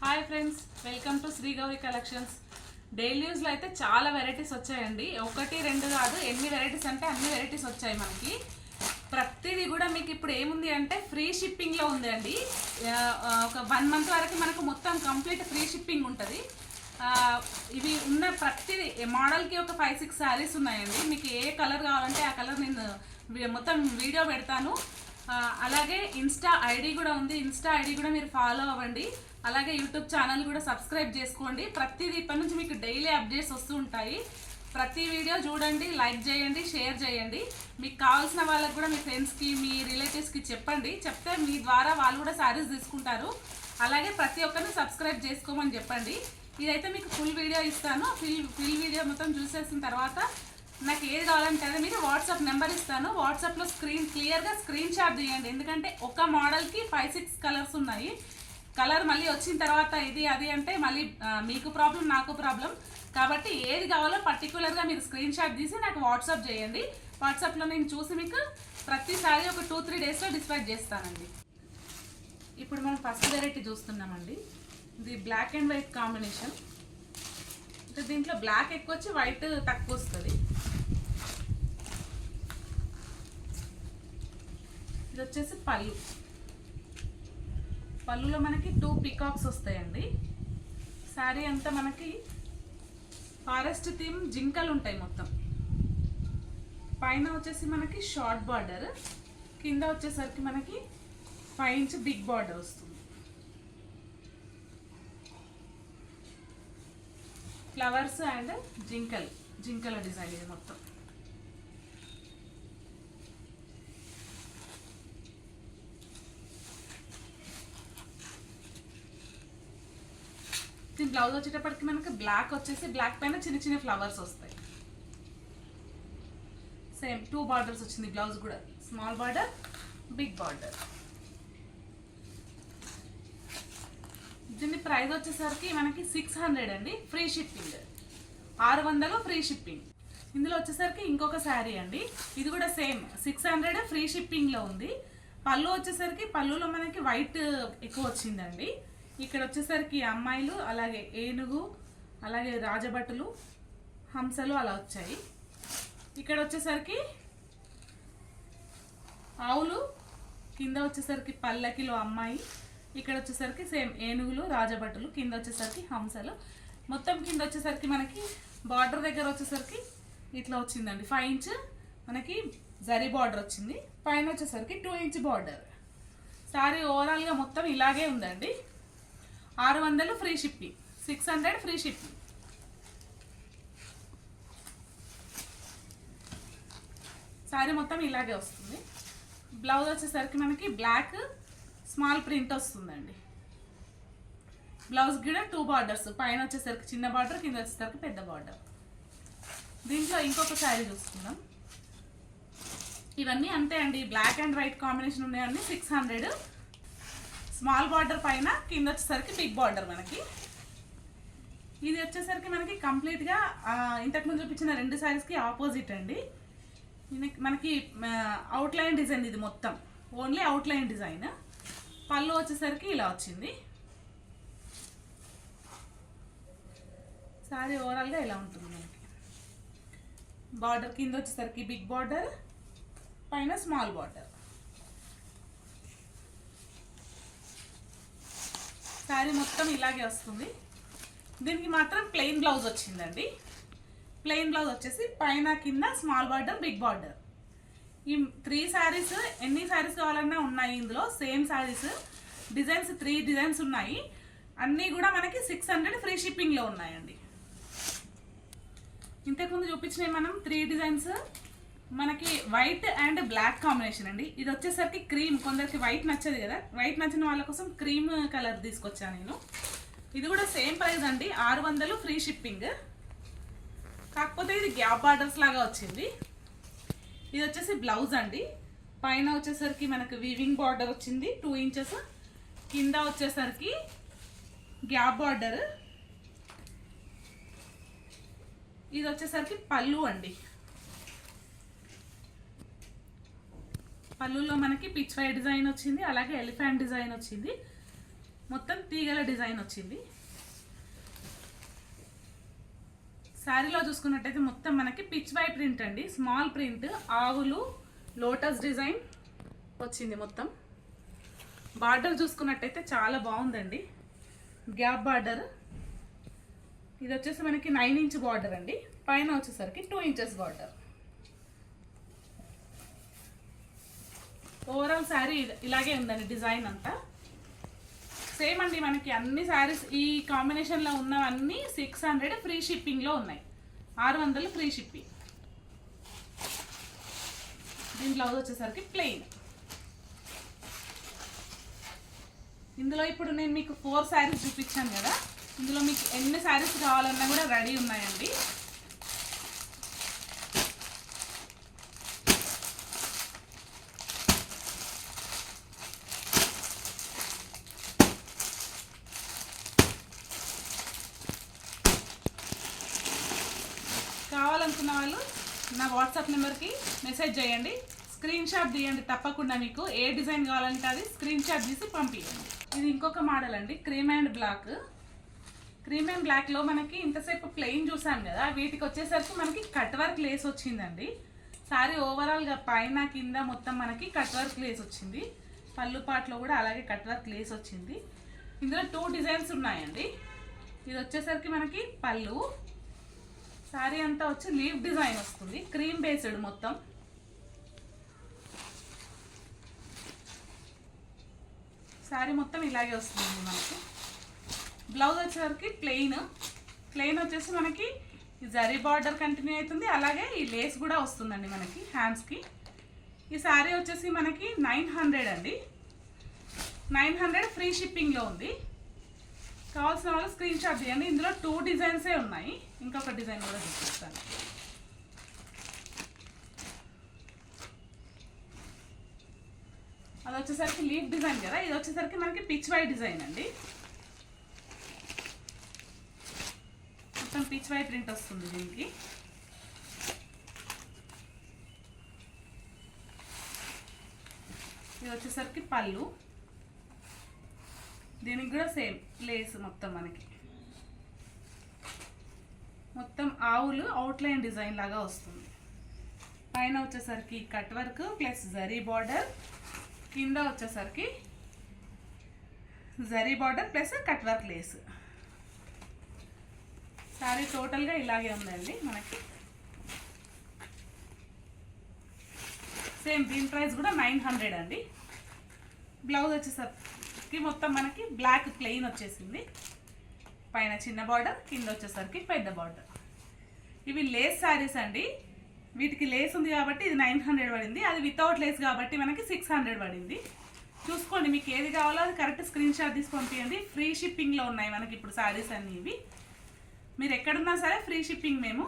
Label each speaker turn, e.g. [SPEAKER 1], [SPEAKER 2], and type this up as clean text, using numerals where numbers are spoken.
[SPEAKER 1] Hi friends, welcome to Shri Gauri collections. Daily యూజ్లో అయితే చాలా వెరైటీస్ వచ్చాయండి. ఒకటి రెండు కాదు, ఎన్ని వెరైటీస్ అంటే అన్ని వెరైటీస్ వచ్చాయి మనకి. ప్రతిదీ కూడా మీకు ఇప్పుడు ఏముంది అంటే ఫ్రీ షిప్పింగ్లో ఉంది అండి. ఒక 1 month వరకు మనకు మొత్తం కంప్లీట్ ఫ్రీ షిప్పింగ్ ఉంటుంది. ఇవి ఉన్న ప్రతిదీ మోడల్కి ఒక 5-6 శారీస్ ఉన్నాయండి. మీకు ఏ కలర్ కావాలంటే ఆ కలర్ నేను మొత్తం వీడియో పెడతాను. అలాగే ఇన్స్టా ఐడి కూడా ఉంది. ఇన్స్టా ఐడి కూడా మీరు ఫాలో అవ్వండి. అలాగే యూట్యూబ్ ఛానల్ కూడా సబ్స్క్రైబ్ చేసుకోండి. ప్రతిదీ ఇప్పటి నుంచి మీకు డైలీ అప్డేట్స్ వస్తూ ఉంటాయి. ప్రతి వీడియో చూడండి, లైక్ చేయండి, షేర్ చేయండి. మీకు కావాల్సిన వాళ్ళకి కూడా మీ ఫ్రెండ్స్కి, మీ రిలేటివ్స్కి చెప్పండి. చెప్తే మీ ద్వారా వాళ్ళు కూడా శారీస్ తీసుకుంటారు. అలాగే ప్రతి ఒక్కరిని సబ్స్క్రైబ్ చేసుకోమని చెప్పండి. ఇదైతే మీకు ఫుల్ వీడియో ఇస్తాను. ఫుల్ వీడియో మొత్తం చూసేసిన తర్వాత నాకు ఏది కావాలంటే అదే మీరు వాట్సాప్ నెంబర్ ఇస్తాను. వాట్సాప్లో క్లియర్గా స్క్రీన్ షాట్ తీయండి. ఎందుకంటే ఒక మోడల్కి 5-6 కలర్స్ ఉన్నాయి. కలర్ మళ్ళీ వచ్చిన తర్వాత ఇది అది అంటే మళ్ళీ మీకు ప్రాబ్లం, నాకు ప్రాబ్లం. కాబట్టి ఏది కావాలో పర్టికులర్గా మీరు స్క్రీన్ షాట్ తీసి నాకు వాట్సాప్ చేయండి. వాట్సాప్లో నేను చూసి మీకు ప్రతిసారి ఒక 2-3 డేస్లో డిస్పాచ్ చేస్తానండి. ఇప్పుడు మనం ఫస్ట్ వెరైటీ చూస్తున్నామండి. ఇది బ్లాక్ అండ్ వైట్ కాంబినేషన్. అంటే దీంట్లో బ్లాక్ ఎక్కువ వచ్చి వైట్ తక్కువ వస్తుంది. ఇది వచ్చేసి పళ్ళులో మనకి 2 పికాక్స్ వస్తాయండి. శారీ అంతా మనకి ఫారెస్ట్ థీమ్ జింకలు ఉంటాయి మొత్తం. పైన వచ్చేసి మనకి షార్ట్ బార్డర్, కింద వచ్చేసరికి మనకి 5 inch బిగ్ బార్డర్ వస్తుంది. ఫ్లవర్స్ అండ్ జింకల డిజైన్ ఇది మొత్తం. దీని బ్లౌజ్ వచ్చేటప్పటికి మనకి బ్లాక్ వచ్చేసి బ్లాక్ పైన చిన్న చిన్న ఫ్లవర్స్ వస్తాయి. సేమ్ 2 బార్డర్స్ వచ్చింది. బ్లౌజ్ కూడా స్మాల్ బార్డర్, బిగ్ బార్డర్. దీని ప్రైస్ వచ్చేసరికి మనకి 600 అండి. Free shipping 600 free shipping. ఇందులో వచ్చేసరికి ఇంకొక శారీ అండి. ఇది కూడా సేమ్ 600 ఫ్రీ షిప్పింగ్లో ఉంది. పళ్ళు వచ్చేసరికి పళ్ళులో మనకి వైట్ ఎక్కువ వచ్చిందండి. ఇక్కడ వచ్చేసరికి అమ్మాయిలు, అలాగే ఏనుగు, అలాగే రాజభటులు, హంసలు అలా వచ్చాయి. ఇక్కడ వచ్చేసరికి ఆవులు, కింద వచ్చేసరికి పల్లకిలో అమ్మాయి, ఇక్కడ వచ్చేసరికి సేమ్ ఏనుగులు, రాజభటులు, కింద వచ్చేసరికి హంసలు. మొత్తం కింద వచ్చేసరికి మనకి బార్డర్ దగ్గర వచ్చేసరికి ఇట్లా వచ్చిందండి. 5 inch మనకి జరీ బార్డర్ వచ్చింది. పైన వచ్చేసరికి 2 inch బార్డర్. సారీ ఓవరాల్గా మొత్తం ఇలాగే ఉందండి. 600 free shipping, 600 free shipping. Sorry మొత్తం ఇలాగే వస్తుంది. బ్లౌజ్ వచ్చేసరికి మనకి బ్లాక్ స్మాల్ ప్రింట్ వస్తుందండి. బ్లౌజ్ కూడా 2 బార్డర్స్, పైన వచ్చేసరికి చిన్న బార్డర్, కింద వచ్చేసరికి పెద్ద బార్డర్. దీంట్లో ఇంకొక శారీ చూసుకుందాం. ఇవన్నీ అంతే అండి, బ్లాక్ అండ్ వైట్ కాంబినేషన్ ఉన్నాయన్నీ 600. స్మాల్ బార్డర్ పైన, కింద వచ్చేసరికి బిగ్ బార్డర్ మనకి. ఇది వచ్చేసరికి మనకి కంప్లీట్గా ఇంతకుముందు చూపించిన 2 శారీస్కి ఆపోజిట్ అండి. మనకి అవుట్లైన్ డిజైన్ ఇది మొత్తం, ఓన్లీ అవుట్లైన్ డిజైన్. పళ్ళు వచ్చేసరికి ఇలా వచ్చింది. శారీ ఓవరాల్గా ఇలా ఉంటుంది మనకి. బార్డర్ కింద వచ్చేసరికి బిగ్ బార్డర్, పైన స్మాల్ బార్డర్. శారీ మొత్తం ఇలాగే వస్తుంది. దీనికి మాత్రం ప్లెయిన్ బ్లౌజ్ వచ్చిందండి. ప్లెయిన్ బ్లౌజ్ వచ్చేసి పైన కింద స్మాల్ బార్డర్, బిగ్ బార్డర్. ఈ 3 శారీస్ ఎన్ని శారీస్ కావాలన్నా ఉన్నాయి ఇందులో. సేమ్ శారీస్ డిజైన్స్ 3 డిజైన్స్ ఉన్నాయి. అన్నీ కూడా మనకి 600 ఫ్రీ షిప్పింగ్లో ఉన్నాయండి. ఇంతకుముందు చూపించినవి మనం 3 డిజైన్స్ మనకి వైట్ అండ్ బ్లాక్ కాంబినేషన్ అండి. ఇది వచ్చేసరికి క్రీమ్. కొందరికి వైట్ నచ్చదు కదా, వైట్ నచ్చిన వాళ్ళ కోసం క్రీమ్ కలర్ తీసుకొచ్చాను నేను. ఇది కూడా సేమ్ ప్రైస్ అండి, 600 ఫ్రీ షిప్పింగ్. కాకపోతే ఇది గ్యాప్ బార్డర్స్ లాగా వచ్చింది. ఇది వచ్చేసి బ్లౌజ్ అండి. పైన వచ్చేసరికి మనకు వీవింగ్ బార్డర్ వచ్చింది 2 inches. కింద వచ్చేసరికి గ్యాప్ బార్డర్. ఇది వచ్చేసరికి పళ్ళు అండి. పళ్ళులో మనకి పిచ్ వై డిజైన్ వచ్చింది, అలాగే ఎలిఫెంట్ డిజైన్ వచ్చింది. మొత్తం తీగల డిజైన్ వచ్చింది. శారీలో చూసుకున్నట్టయితే మొత్తం మనకి పిచ్ వై ప్రింట్ అండి, స్మాల్ ప్రింట్, ఆవులు, లోటస్ డిజైన్ వచ్చింది మొత్తం. బార్డర్ చూసుకున్నట్టయితే చాలా బాగుందండి, గ్యాప్ బార్డర్. ఇది వచ్చేసి మనకి 9 ఇంచ్ బార్డర్ అండి, పైన వచ్చేసరికి 2 ఇంచెస్ బార్డర్. ఓవరాల్ శారీ ఇలాగే ఉందండి, డిజైన్ అంతా సేమ్ అండి. మనకి అన్ని శారీస్ ఈ కాంబినేషన్లో ఉన్నవన్నీ 600 ఫ్రీ షిప్పింగ్లో ఉన్నాయి, 600 ఫ్రీ షిప్పింగ్. దీని బ్లౌజ్ వచ్చేసరికి ప్లెయిన్. ఇందులో ఇప్పుడు నేను మీకు 4 శారీస్ చూపించాను కదా, ఇందులో మీకు ఎన్ని శారీస్ కావాలన్నా కూడా రెడీ ఉన్నాయండి. కావాలనుకున్న వాళ్ళు నా వాట్సాప్ నెంబర్కి మెసేజ్ చేయండి, స్క్రీన్ షాట్ తీయండి. తప్పకుండా మీకు ఏ డిజైన్ కావాలంటే అది స్క్రీన్ షాట్ తీసి పంపించండి. ఇది ఇంకొక మోడల్ అండి, cream and black. Cream and బ్లాక్లో మనకి ఇంతసేపు ప్లెయిన్ చూసాం కదా, వీటికి వచ్చేసరికి మనకి కట్ వర్క్ లేస్ వచ్చిందండి. సారీ ఓవరాల్గా పైన కింద మొత్తం మనకి కట్ వర్క్ లేస్ వచ్చింది. పళ్ళు పాటలో కూడా అలాగే కట్ వర్క్ లేస్ వచ్చింది. ఇందులో 2 డిజైన్స్ ఉన్నాయండి. ఇది వచ్చేసరికి మనకి పళ్ళు, సారీ అంతా వచ్చి లీవ్ డిజైన్ వస్తుంది, క్రీమ్ బేస్డ్ మొత్తం. సారీ మొత్తం ఇలాగే వస్తుంది మనకి. బ్లౌజ్ వచ్చేసరికి ప్లెయిన్ వచ్చేసి మనకి జరీ బార్డర్ కంటిన్యూ అవుతుంది, అలాగే ఈ లేస్ కూడా వస్తుందండి మనకి హ్యాండ్స్కి. ఈ శారీ వచ్చేసి మనకి 900 అండి, 900 ఫ్రీ షిప్పింగ్లో ఉంది. కావాల్సిన వాళ్ళు స్క్రీన్ షాట్ తీయండి. ఇందులో 2 డిజైన్సే ఉన్నాయి, ఇంకొక డిజైన్ కూడా చూపిస్తాను. అది వచ్చేసరికి లీఫ్ డిజైన్ కదా, ఇది వచ్చేసరికి మనకి పిచ్ వై డిజైన్ అండి. మొత్తం పిచ్ వై ప్రింట్ వస్తుంది దీనికి. ఇది వచ్చేసరికి పళ్ళు, దీనికి కూడా సేమ్ లేస్ మొత్తం మనకి. మొత్తం ఆవులు అవుట్లైన్ డిజైన్ లాగా వస్తుంది. పైన వచ్చేసరికి cut work plus zari border, కింద వచ్చేసరికి zari border plus cut work Lay's. Sorry టోటల్గా ఇలాగే ఉందండి మనకి. సేమ్ దీని ప్రైస్ కూడా 900 అండి. బ్లౌజ్ వచ్చేసరికి మొత్తం మనకి బ్లాక్ ప్లెయిన్ వచ్చేసింది, పైన చిన్న బార్డర్, కింద వచ్చేసరికి పెద్ద బార్డర్. ఇవి లేస్ శారీస్ అండి, వీటికి లేస్ ఉంది కాబట్టి ఇది 900 పడింది, అది వితౌట్ లేస్ కాబట్టి మనకి 600 పడింది. చూసుకోండి, మీకు ఏది కావాలో అది కరెక్ట్ స్క్రీన్ షాట్ తీసి పంపించండి. ఫ్రీ షిప్పింగ్లో ఉన్నాయి మనకి ఇప్పుడు శారీస్ అన్నీ. ఇవి మీరు ఎక్కడున్నా సరే ఫ్రీ షిప్పింగ్ మేము.